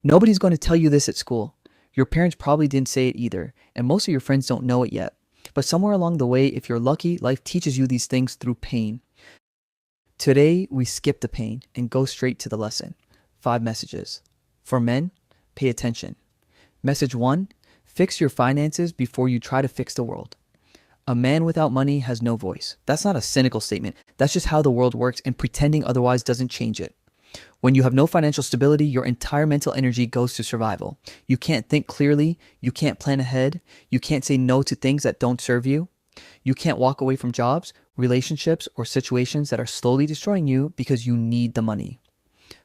Nobody's going to tell you this at school. Your parents probably didn't say it either, and most of your friends don't know it yet. But somewhere along the way, if you're lucky, life teaches you these things through pain. Today, we skip the pain and go straight to the lesson. 5 messages. For men, pay attention. Message 1: fix your finances before you try to fix the world. A man without money has no voice. That's not a cynical statement. That's just how the world works, and pretending otherwise doesn't change it. When you have no financial stability, your entire mental energy goes to survival. You can't think clearly. You can't plan ahead. You can't say no to things that don't serve you. You can't walk away from jobs, relationships, or situations that are slowly destroying you because you need the money.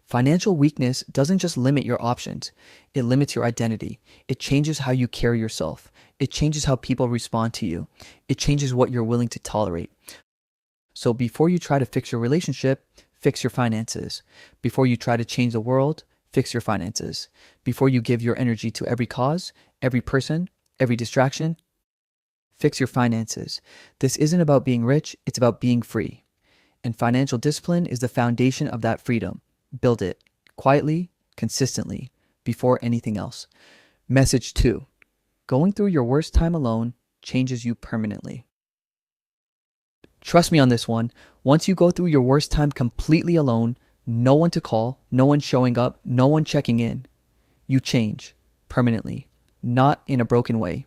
Financial weakness doesn't just limit your options, it limits your identity. It changes how you carry yourself. It changes how people respond to you. It changes what you're willing to tolerate. So before you try to fix your relationship, fix your finances. Before you try to change the world, fix your finances. Before you give your energy to every cause, every person, every distraction, fix your finances. This isn't about being rich, it's about being free. And financial discipline is the foundation of that freedom. Build it quietly, consistently, before anything else. Message 2: going through your worst time alone changes you permanently. Trust me on this one. Once you go through your worst time completely alone, no one to call, no one showing up, no one checking in, you change permanently. Not in a broken way,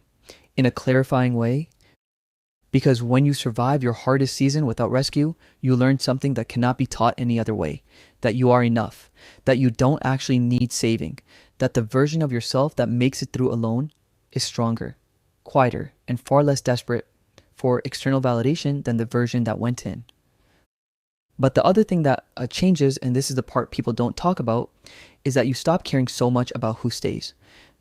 in a clarifying way. Because when you survive your hardest season without rescue, you learn something that cannot be taught any other way. That you are enough. That you don't actually need saving. That the version of yourself that makes it through alone is stronger, quieter, and far less desperate for external validation than the version that went in. But the other thing that changes, and this is the part people don't talk about, is that you stop caring so much about who stays.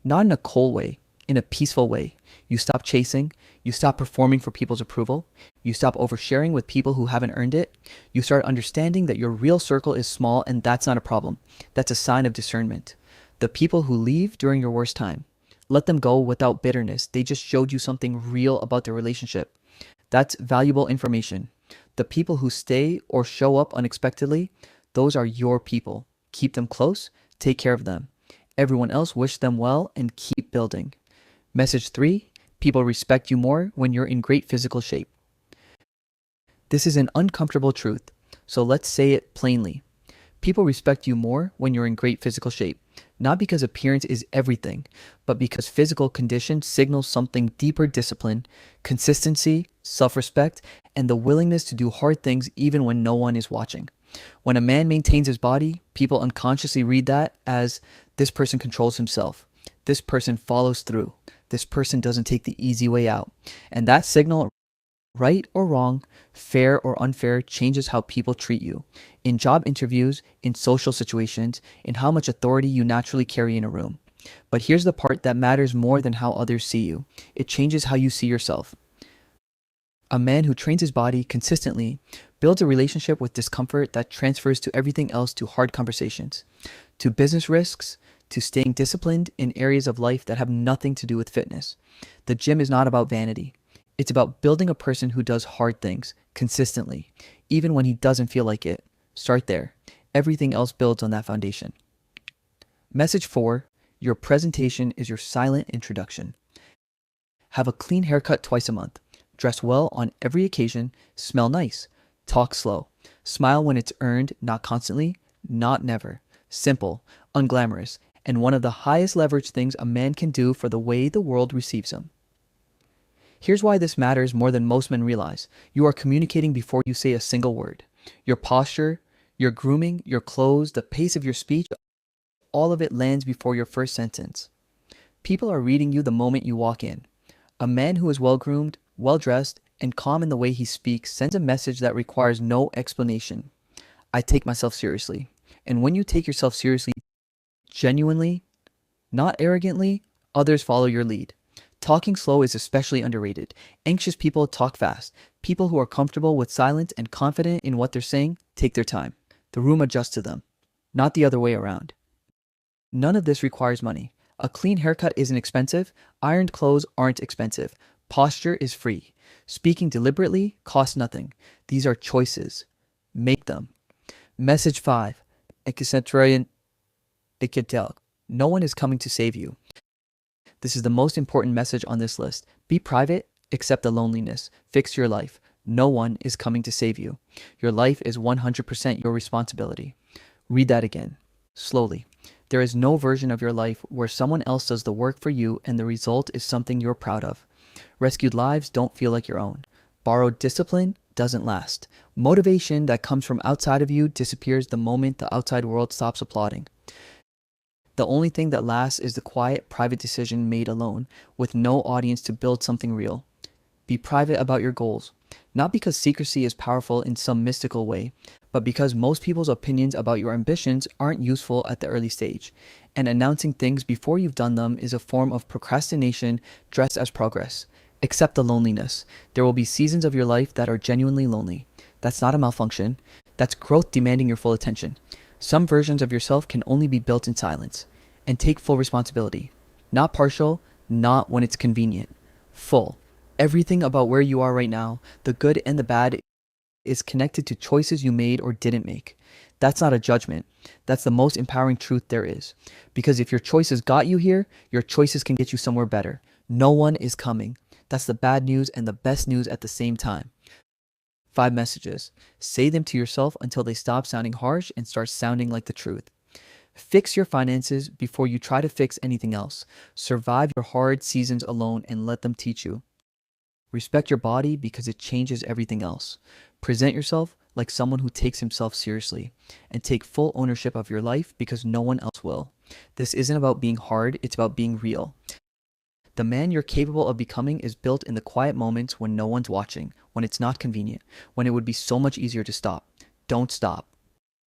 Not in a cold way, in a peaceful way. You stop chasing, you stop performing for people's approval, you stop oversharing with people who haven't earned it. You start understanding that your real circle is small, and that's not a problem. That's a sign of discernment. The people who leave during your worst time, let them go without bitterness. They just showed you something real about their relationship. That's valuable information. The people who stay or show up unexpectedly, those are your people. Keep them close, take care of them. Everyone else, wish them well and keep building. Message 3: people respect you more when you're in great physical shape. This is an uncomfortable truth, so let's say it plainly. People respect you more when you're in great physical shape, not because appearance is everything, but because physical condition signals something deeper: discipline, consistency, self-respect, and the willingness to do hard things even when no one is watching. When a man maintains his body, people unconsciously read that as this person controls himself. This person follows through. This person doesn't take the easy way out. And that signal, right or wrong, fair or unfair, changes how people treat you. In job interviews, in social situations, in how much authority you naturally carry in a room. But here's the part that matters more than how others see you. It changes how you see yourself. A man who trains his body consistently builds a relationship with discomfort that transfers to everything else, to hard conversations, to business risks, to staying disciplined in areas of life that have nothing to do with fitness. The gym is not about vanity. It's about building a person who does hard things consistently, even when he doesn't feel like it. Start there. Everything else builds on that foundation. Message 4: your presentation is your silent introduction. Have a clean haircut twice a month. Dress well on every occasion. Smell nice. Talk slow. Smile when it's earned, not constantly, not never. Simple, unglamorous, and one of the highest leverage things a man can do for the way the world receives him. Here's why this matters more than most men realize. You are communicating before you say a single word. Your posture, your grooming, your clothes, the pace of your speech, all of it lands before your first sentence. People are reading you the moment you walk in. A man who is well-groomed, well-dressed, and calm in the way he speaks sends a message that requires no explanation. I take myself seriously. And when you take yourself seriously, genuinely, not arrogantly, others follow your lead. Talking slow is especially underrated. Anxious people talk fast. People who are comfortable with silence and confident in what they're saying take their time. The room adjusts to them, not the other way around. None of this requires money. A clean haircut isn't expensive. Ironed clothes aren't expensive. Posture is free. Speaking deliberately costs nothing. These are choices. Make them. Message 5: Ekicentrian Ikitel. No one is coming to save you. This is the most important message on this list. Be private, accept the loneliness, fix your life. No one is coming to save you. Your life is 100% your responsibility. Read that again, slowly. There is no version of your life where someone else does the work for you and the result is something you're proud of. Rescued lives don't feel like your own. Borrowed discipline doesn't last. Motivation that comes from outside of you disappears the moment the outside world stops applauding. The only thing that lasts is the quiet, private decision made alone, with no audience to build something real. Be private about your goals, not because secrecy is powerful in some mystical way, but because most people's opinions about your ambitions aren't useful at the early stage, and announcing things before you've done them is a form of procrastination dressed as progress. Accept the loneliness. There will be seasons of your life that are genuinely lonely. That's not a malfunction. That's growth demanding your full attention. Some versions of yourself can only be built in silence. And take full responsibility. Not partial, not when it's convenient. Full. Everything about where you are right now, the good and the bad, is connected to choices you made or didn't make. That's not a judgment. That's the most empowering truth there is. Because if your choices got you here, your choices can get you somewhere better. No one is coming. That's the bad news and the best news at the same time. 5 messages. Say them to yourself until they stop sounding harsh and start sounding like the truth. Fix your finances before you try to fix anything else. Survive your hard seasons alone and let them teach you. Respect your body because it changes everything else. Present yourself like someone who takes himself seriously. And take full ownership of your life because no one else will. This isn't about being hard, it's about being real. The man you're capable of becoming is built in the quiet moments when no one's watching, when it's not convenient, when it would be so much easier to stop. Don't stop.